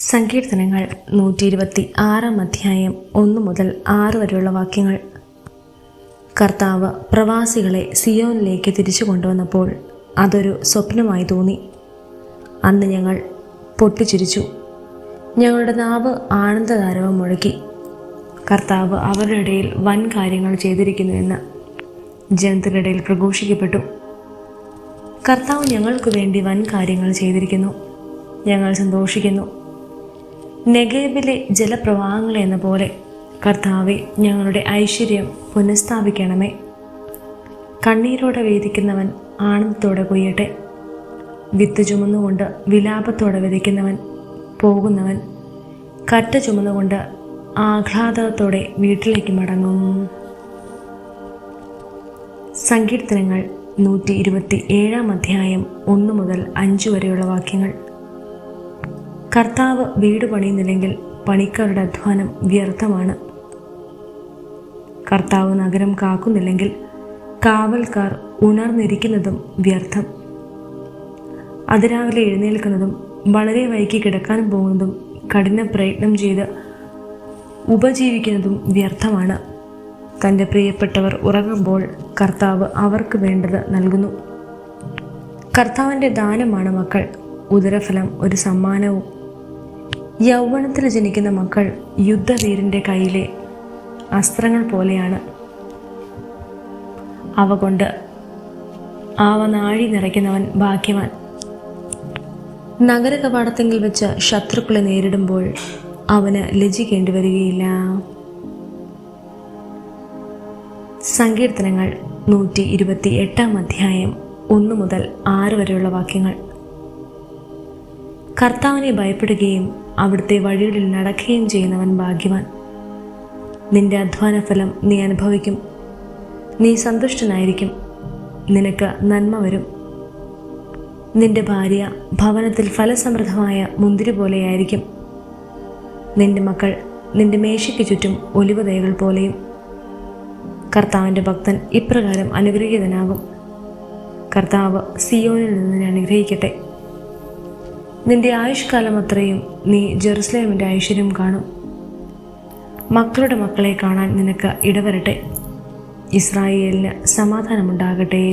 സങ്കീർത്തനങ്ങൾ 126 അധ്യായം 1 മുതൽ 6 വരെയുള്ള വാക്യങ്ങൾ. കർത്താവ് പ്രവാസികളെ സിയോനിലേക്ക് തിരിച്ചു കൊണ്ടുവന്നപ്പോൾ അതൊരു സ്വപ്നമായി തോന്നി. അന്ന് ഞങ്ങൾ പൊട്ടിച്ചിരിച്ചു, ഞങ്ങളുടെ നാവ് ആനന്ദതാരവം മുഴക്കി. കർത്താവ് അവരുടെ ഇടയിൽ വൻ കാര്യങ്ങൾ ചെയ്തിരിക്കുന്നുവെന്ന് ജനത്തിൻ്റെ ഇടയിൽ പ്രഘോഷിക്കപ്പെട്ടു. കർത്താവ് ഞങ്ങൾക്ക് വേണ്ടി വൻ കാര്യങ്ങൾ ചെയ്തിരിക്കുന്നു, ഞങ്ങൾ സന്തോഷിക്കുന്നു. നെഗേബിലെ ജലപ്രവാഹങ്ങൾ എന്ന പോലെ കർത്താവെ, ഞങ്ങളുടെ ഐശ്വര്യം പുനഃസ്ഥാപിക്കണമേ. കണ്ണീരോടെ വേദിക്കുന്നവൻ ആനന്ദത്തോടെ കൊയ്യട്ടെ. വിത്ത് ചുമന്നുകൊണ്ട് വിലാപത്തോടെ വിതയ്ക്കുന്നവൻ പോകുന്നവൻ കറ്റ ചുമന്നുകൊണ്ട് ആഹ്ലാദത്തോടെ വീട്ടിലേക്ക് മടങ്ങും. സങ്കീർത്തനങ്ങൾ 127 അധ്യായം 1 മുതൽ 5 വരെയുള്ള വാക്യങ്ങൾ. കർത്താവ് വീട് പണിയുന്നില്ലെങ്കിൽ പണിക്കാരുടെ അധ്വാനം വ്യർത്ഥമാണ്. കർത്താവ് നഗരം കാക്കുന്നില്ലെങ്കിൽ കാവൽക്കാർ ഉണർന്നിരിക്കുന്നതും വ്യർത്ഥം. അതിരാവിലെ എഴുന്നേൽക്കുന്നതും വളരെ വൈകി കിടക്കാനും പോകുന്നതും കഠിന പ്രയത്നം ചെയ്ത് ഉപജീവിക്കുന്നതും വ്യർത്ഥമാണ്. തൻ്റെ പ്രിയപ്പെട്ടവർ ഉറങ്ങുമ്പോൾ കർത്താവ് അവർക്ക് വേണ്ടത് നൽകുന്നു. കർത്താവിൻ്റെ ദാനമാണ് മക്കൾ, ഉദരഫലം ഒരു സമ്മാനവും. യൗവനത്തിൽ ജനിക്കുന്ന മക്കൾ യുദ്ധവീരൻ്റെ കയ്യിലെ അസ്ത്രങ്ങൾ പോലെയാണ്. അവ കൊണ്ട് നാഴി നിറയ്ക്കുന്നവൻ ഭാഗ്യവാൻ. നഗര കവാടത്തെങ്കിൽ വെച്ച് ശത്രുക്കളെ നേരിടുമ്പോൾ അവന് ലജ്ജിക്കേണ്ടി വരികയില്ല. സങ്കീർത്തനങ്ങൾ 128 അധ്യായം 1 മുതൽ 6 വരെയുള്ള വാക്യങ്ങൾ. കർത്താവിനെ ഭയപ്പെടുകയും അവിടുത്തെ വഴികളിൽ നടക്കുകയും ചെയ്യുന്നവൻ ഭാഗ്യവാൻ. നിന്റെ അധ്വാനഫലം നീ അനുഭവിക്കും, നീ സന്തുഷ്ടനായിരിക്കും, നിനക്ക് നന്മ വരും. നിന്റെ ഭാര്യ ഭവനത്തിൽ ഫലസമൃദ്ധമായ മുന്തിരി പോലെയായിരിക്കും. നിന്റെ മക്കൾ നിന്റെ മേശയ്ക്ക് ചുറ്റും ഒലിവതൈകൾ പോലെയും. കർത്താവിൻ്റെ ഭക്തൻ ഇപ്രകാരം അനുഗ്രഹീതനാകും. കർത്താവ് സിയോനിൽ നിന്ന് അനുഗ്രഹിക്കട്ടെ. നിന്റെ ആയുഷ്കാലം അത്രയും നീ ജെറുസലേമിൻ്റെ ഐശ്വര്യം കാണും. മക്കളുടെ മക്കളെ കാണാൻ നിനക്ക് ഇടവരട്ടെ. ഇസ്രായേലിന് സമാധാനമുണ്ടാകട്ടെ.